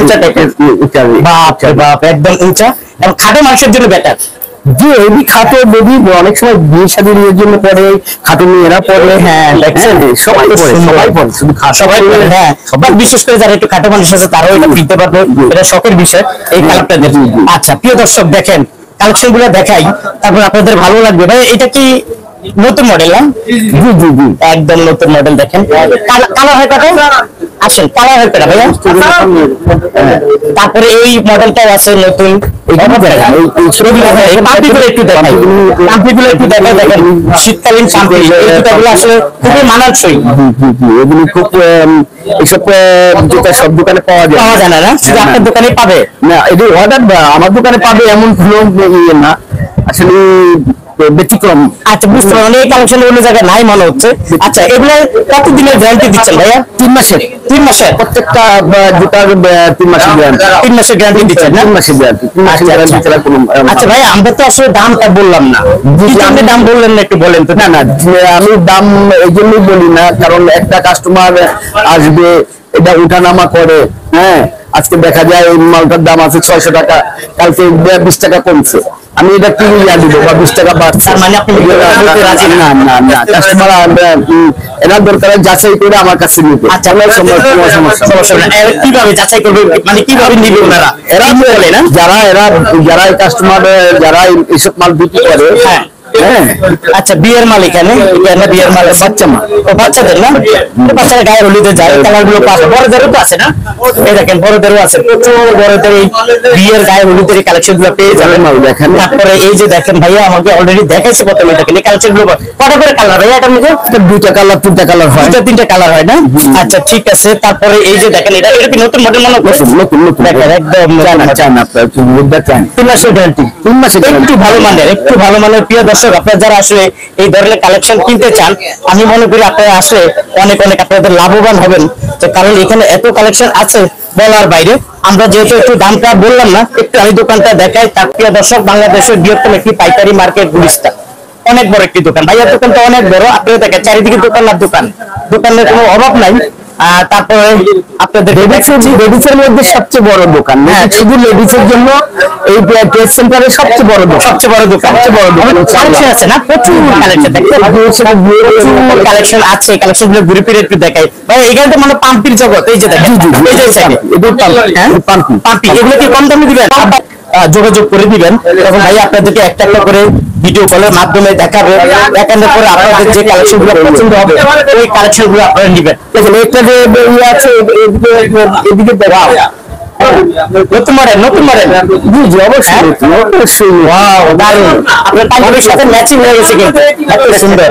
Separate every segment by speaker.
Speaker 1: উঁচা টাইপের, বাপ রে বাপ, একদম উঁচা এবং খাটো মানুষের জন্য বেটার।
Speaker 2: জি এই খাটো বেবি অনেক সময় বিয়ে শাদীর জন্য পরে, খাটো মেয়েরা পরে। হ্যাঁ দেখছেন সবাই পরে, সবাই পরে, শুধু
Speaker 1: সবাই পরে। হ্যাঁ সবাই, বিশেষ করে যারা একটু খাটো মানুষ আছে তারাও এটা কিনতে পারবে, এটা শখের বিষয় এই কালারটা দেখুন। আচ্ছা প্রিয় দর্শক দেখেন কালেকশন গুলো দেখাই, তারপর আপনাদের ভালো লাগবে। ভাই এটা কি নতুন মডেল? না
Speaker 2: জি জি জি
Speaker 1: একদম নতুন মডেল। দেখেন কালার হয় কত? আসেন কালার হয় কত ভাইয়া? তারপরে এই মডেলটাও আছে নতুন। শীতকালীন জুতাগুলো আসলে খুবই মানানসই।
Speaker 2: এগুলি খুব এইসব জুতা সব দোকানে পাওয়া যায়
Speaker 1: না, শুধু আপনার দোকানে পাবে
Speaker 2: না। এটি অর্ডার আমার দোকানে পাবে এমন কোনো ইয়ে না, আসলে ব্যতিক্রম।
Speaker 1: আচ্ছা বুঝতে পারলাম, এই কালেকশন অন্য জায়গায় নাই মনে হচ্ছে। আচ্ছা এগুলো কতদিনের গ্যারান্টি দিচ্ছেন ভাইয়া?
Speaker 2: 3 মাসের।
Speaker 1: 3 মাসের
Speaker 2: প্রত্যেকটা জুতার 3 মাসের গ্যারান্টি।
Speaker 1: 3 মাসের গ্যারান্টি দিচ্ছেন না?
Speaker 2: 3 মাসের গ্যারান্টি, 3 মাসের গ্যারান্টি ছাড়া কোনো।
Speaker 1: আচ্ছা ভাই আমরা তো আসলে দামটা বললাম না, আপনি দাম বললেন না, একটু বলেন তো।
Speaker 2: না না আমি দাম এই জন্যই বলি না, কারণ একটা কাস্টমার আসবে এটা উঠানামা করে। হ্যাঁ আজকে দেখা যায় এই মালটার দাম আছে 600 টাকা, কালকে 20 টাকা কমছে, আমি এটা কি দিব বা 20 টাকা বাড়ছে,
Speaker 1: মানে আপনি রাজি
Speaker 2: না? না না কাস্টমার এরা দরকার যাচাই করে আমার কাছে নিবে।
Speaker 1: আচ্ছা সমস্যা কিভাবে যাচাই করবে, মানে কিভাবে নিবে ওনারা?
Speaker 2: এরা বলে না, যারা এই কাস্টমার যারা এইসব মাল বিক্রি করে। হ্যাঁ
Speaker 1: আচ্ছা বিয়ের মাল এখানে বিয়ের মাল বাচ্চা মাল, ও বাচ্চাদের না, বাচ্চারা গায়ে হলুদে যায়, কালার গুলো পাবে। বড়দেরও তো আছে না? এই দেখেন বড়দেরও আছে, প্রচুর বড়দের এই বিয়ের গায়ে হলুদের এই কালেকশন গুলো পেয়ে যাবেন। দেখেন তারপরে এই যে দেখেন ভাইয়া আমাকে অলরেডি দেখাইছে প্রথমে, দেখেন এই কালেকশন গুলো কটা করে কালার ভাইয়া? এটার মধ্যে
Speaker 2: 2টা কালার 3টা কালার হয়,
Speaker 1: 2টা 3টা কালার হয় না? আচ্ছা ঠিক আছে। তারপরে এই যে দেখেন এটা কি নতুন মডেল মনে হচ্ছে?
Speaker 2: নতুন দেখেন একদম চায়না 3 মাসের গ্যারান্টি, 3 মাসের
Speaker 1: একটু ভালো মানের প্রিয় দর্শক, আপনারা যারা আসলে এই ধরনের কালেকশন কিনতে চান, আমি মনে করি আপনারা আসলে অনেক আপনাদের লাভবান হবেন, কারণ এখানে এত কালেকশন আছে বলার বাইরে। আমরা যেহেতু একটু দামটা বললাম না, একটু আমি দোকানটা দেখাই। তার প্রিয় দর্শক বাংলাদেশের বৃহত্তম একটি পাইকারি মার্কেট গুলিস্তান, অনেক বড় একটি দোকান। ভাইয়ার দোকানটা অনেক বড়, আপনারা দেখেন চারিদিকে দোকানের দোকানের কোনো অভাব নাই। তারপরে আপনাদের
Speaker 2: লেডিসের মধ্যে সবচেয়ে বড় দোকান, শুধু লেডিসের জন্য এই ড্রেস সেন্টারের সবচেয়ে বড় দোকান
Speaker 1: কালেকশন আছে না, প্রচুর কালেকশন আছে। কালেকশন গুলো ঘুরে ফিরে একটু দেখাই ভাই। এখানে তো মানে পাম্পির জগৎ, এই যে দেখেন পাম্পি, এগুলো কি কম দামে দিবেন? যোগাযোগ করে দিবেন, তখন ভাই আপনাদেরকে একটা করে ভিডিও কলের মাধ্যমে দেখাবে, দেখানোর পরে আপনাদের যে কালেকশন গুলো পছন্দ হবে ওই কালেকশন গুলো আপনারা নিবেন। দেখেন একটা যে আছে এদিকে নতুন মডেল জি জি অবশ্যই ওয়াও দারুণ, আপনার পাঞ্জাবির সাথে ম্যাচিং হয়ে গেছে কিন্তু, এত সুন্দর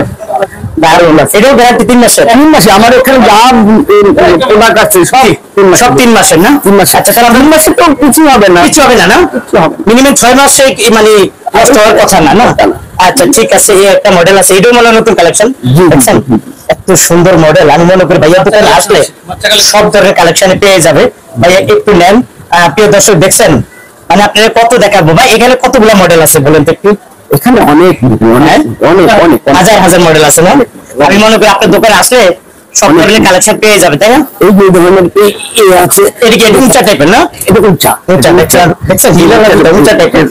Speaker 1: দারুণ। এটাও গ্যারান্টি 3 মাসের।
Speaker 2: 3 মাসে আমার এখানে যা প্রোডাক্ট আছে
Speaker 1: সব 3 মাসের না?
Speaker 2: 3 মাস।
Speaker 1: আচ্ছা তাহলে
Speaker 2: 3 মাসে তো কিছু হবে না না
Speaker 1: মিনিমাম 6 মাসে মানে নষ্ট হওয়ার কথা না? আচ্ছা ঠিক আছে। এই একটা মডেল আছে, এটাও মনে নতুন কালেকশন। দেখছেন এত সুন্দর মডেল, আমি মনে করি ভাইয়া দোকানে আসলে সব ধরনের কালেকশনে পেয়ে যাবে। ভাইয়া একটু নেন। প্রিয় দর্শক দেখছেন মানে আপনারা কত দেখাবো ভাই, এখানে কতগুলো মডেল আছে বলেন তো একটু?
Speaker 2: এখানে অনেক
Speaker 1: হাজার মডেল আছে না? আমি মনে করি আপনার দোকানে আসলে সব ধরনের কালেকশন পেয়ে যাবে, তাই না?
Speaker 2: এই যে ধরনের আছে,
Speaker 1: এটা কি উঁচা টাইপের না?
Speaker 2: এটা উঁচা
Speaker 1: দেখছেন উঁচা টাইপের,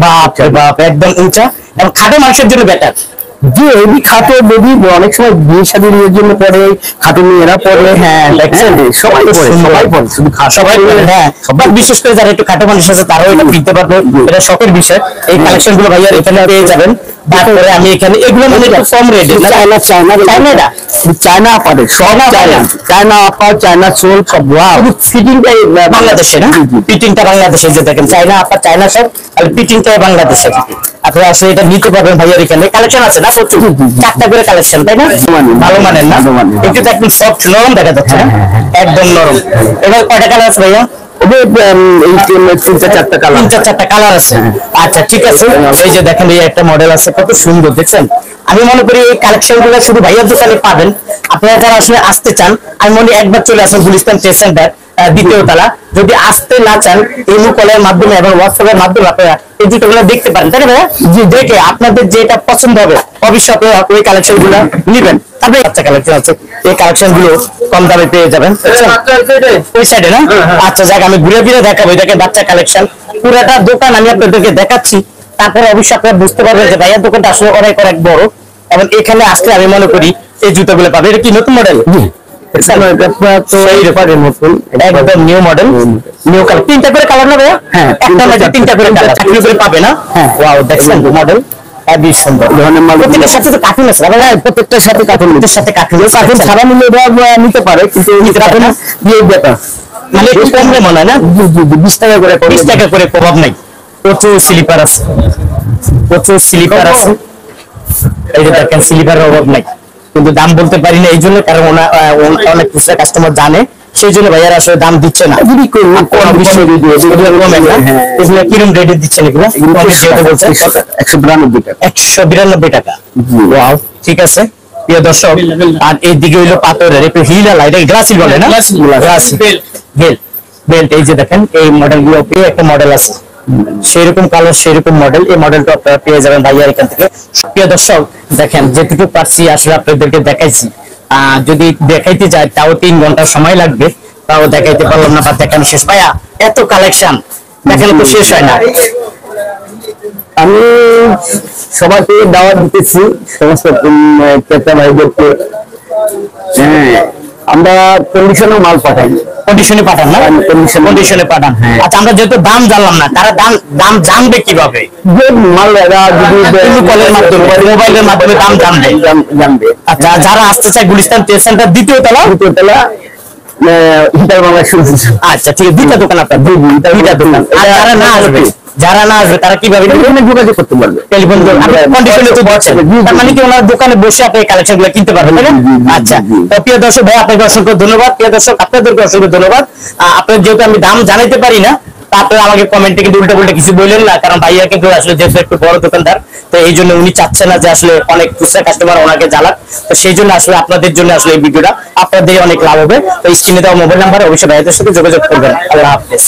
Speaker 1: বাপ রে বাপ, একদম উঁচা এবং খাটো মানুষের জন্য বেটার।
Speaker 2: যে এই খাটো বেবি অনেক সময় বিয়ে শাদীর জন্য পরে, খাটো মেয়েরা পরে। হ্যাঁ দেখছেন সবাই পরে, শুধু
Speaker 1: সবাই পরে। হ্যাঁ সবাই, বিশেষ করে যারা একটু খাটো মানুষ আছে তারাও এটা কিনতে পারবে, এটা শখের বিষয়। এই কালেকশন গুলো ভাইয়া এখানে পেয়ে যাবেন। তারপরে আমি এখানে এগুলো মানে একটু কম রেটে,
Speaker 2: চায়না পারে সব, চায়না আপার, চায়না সোল সব।
Speaker 1: ফিটিংটা বাংলাদেশে না? ফিটিংটা বাংলাদেশে, যে দেখেন চায়না আপার, চায়না সব, আর ফিটিংটা বাংলাদেশে। আপনারা আসলে এটা নিতে পারবেন ভাইয়ার এখানে কালেকশন আছে না প্রচুর, 4টা করে কালেকশন, তাই না? ভালো মানের না? একটু তো একদম সফট নরম দেখা যাচ্ছে না, একদম নরম। এবার কয়টা কালার আছে ভাইয়া? 3-4টা কালার আছে। আচ্ছা ঠিক আছে। এই যে দেখেন এই একটা মডেল আছে, কত সুন্দর দেখছেন। আমি মনে করি এই কালেকশন গুলো শুধু ভাইয়ার দোকানে পাবেন। আপনারা যারা আসলে আসতে চান, আমি মনে একবার চলে আসেন গুলিস্তান ট্রেড সেন্টার, 2য় তলা। যদি আসতে না চান, ইমো কলের মাধ্যমে এবং হোয়াটসঅ্যাপের মাধ্যমে আপনারা এই জুতোগুলো দেখতে পারেন, তাই না ভাইয়া? জি, দেখে আপনাদের যেটা পছন্দ হবে অবশ্যই আপনারা ওই কালেকশন গুলো নিবেন। তারপরে বাচ্চা কালেকশন আছে, এই কালেকশন গুলো কম দামে পেয়ে যাবেন। ওই সাইডে না, আচ্ছা যাক আমি ঘুরে ফিরে দেখাবো। এটাকে বাচ্চা কালেকশন পুরাটা দোকান আমি আপনাদেরকে দেখাচ্ছি, তারপরে অবশ্যই আপনারা বুঝতে পারবেন যে ভাইয়ার দোকানটা আসলে অনেক অনেক বড়। এবং এখানে আসলে আমি মনে করি এই জুতাগুলো পাবে। এটা কি নতুন মডেল? একদম নিউ মডেল, নিউ কালার। তিনটা করে কালার না ভাইয়া?
Speaker 2: হ্যাঁ,
Speaker 1: একটা মধ্যে তিনটা করে কালার, চাকরি করে পাবে না?
Speaker 2: হ্যাঁ।
Speaker 1: ওয়াও, দেখছেন মডেল খুবই সুন্দর। প্রত্যেকটার সাথে তো কার্টুন আছে ভাই?
Speaker 2: প্রত্যেকটার সাথে কার্টুন,
Speaker 1: প্রত্যেকটার সাথে কার্টুন।
Speaker 2: কার্টুন ছাড়া নিলে নিতে পারে, কিন্তু কার্টুন দিয়ে বেটা
Speaker 1: মানে একটু কমলে মনে হয় না?
Speaker 2: 20 টাকা করে,
Speaker 1: 20 টাকা করে প্রভাব নাই। প্রচুর স্লিপার আছে, প্রচুর স্লিপার আছে। এই যে দেখেন স্লিপারের অভাব নাই, কিন্তু দাম বলতে পারি না এই জন্য, কারণ অনেক খুচরা কাস্টমার জানে, সেই জন্য ভাইয়ারা আসলে দাম দিচ্ছে না। কিরকম রেটে দিচ্ছেন এগুলো? 192 টাকা। ওয়াও, ঠিক আছে প্রিয় দর্শক। আর এইদিকে হইলো পাথরের একটু হিল আলা, এটা গ্লাসিল বলে না? গ্লাসিল বেল্ট। এই যে দেখেন এই মডেল গুলো একটা মডেল আছে, সেরকম কালার সেরকম মডেল। এই মডেলটা আপনারা পেয়ে যাবেন ভাইয়ার এখান থেকে। প্রিয় দর্শক দেখেন, যেটুকু পারছি আসলে আপনাদেরকে দেখাইছি। যদি দেখাইতে যাই তাও 3 ঘন্টা সময় লাগবে, তাও দেখাইতে পারলাম না বা দেখানো শেষ। ভাইয়া এত কালেকশন দেখানো তো শেষ হয় না।
Speaker 2: আমি সবাইকে দাওয়াত দিতেছি, সমস্ত ক্রেতা ভাইদেরকে। হ্যাঁ, আমরা কন্ডিশনে মাল পাঠাই।
Speaker 1: কন্ডিশনে পাঠান না? কন্ডিশনে পাঠান। আচ্ছা, আমরা যেহেতু দাম জানলাম না, তারা দাম জানবে কিভাবে?
Speaker 2: যে মাল যদি
Speaker 1: কলের মাধ্যমে, মোবাইলের মাধ্যমে দাম জানবে। আচ্ছা, যারা আসতে চায় গুলিস্তান ট্রেড সেন্টার দ্বিতীয় তলা
Speaker 2: হিটার বাংলা শুনছি।
Speaker 1: আচ্ছা ঠিক আছে, দুইটা দোকান আপনার, দুইটা দোকান। আর যারা না আসবে তারা কিভাবে
Speaker 2: যোগাযোগ করতে পারবে?
Speaker 1: টেলিফোন কন্ডিশনে তো বলছেন, তার মানে কি ওনার দোকানে বসে আপনি কালেকশন গুলো কিনতে পারবেন, তাই না? আচ্ছা, তো প্রিয় দর্শক ভাই আপনাকে অসংখ্য ধন্যবাদ। প্রিয় দর্শক আপনাদেরকে অসংখ্য ধন্যবাদ। আপনার যেহেতু আমি দাম জানাইতে পারি না, তা আপনারা আমাকে কমেন্টে কিন্তু উল্টা পুল্টা কিছু বললেন না, কারণ ভাইয়া কিন্তু আসলে যেহেতু একটু বড় দোকানদার, তো এই জন্য উনি চাচ্ছে না যে আসলে অনেক খুচরা কাস্টমার ওনাকে জ্বালাক। তো সেই জন্য আসলে আপনাদের জন্য আসলে এই ভিডিওটা, আপনাদের অনেক লাভ হবে। তো স্ক্রিনে দেওয়া মোবাইল নাম্বারে অবশ্যই ভাইয়াদের সাথে যোগাযোগ করবেন। আল্লাহ হাফেজ।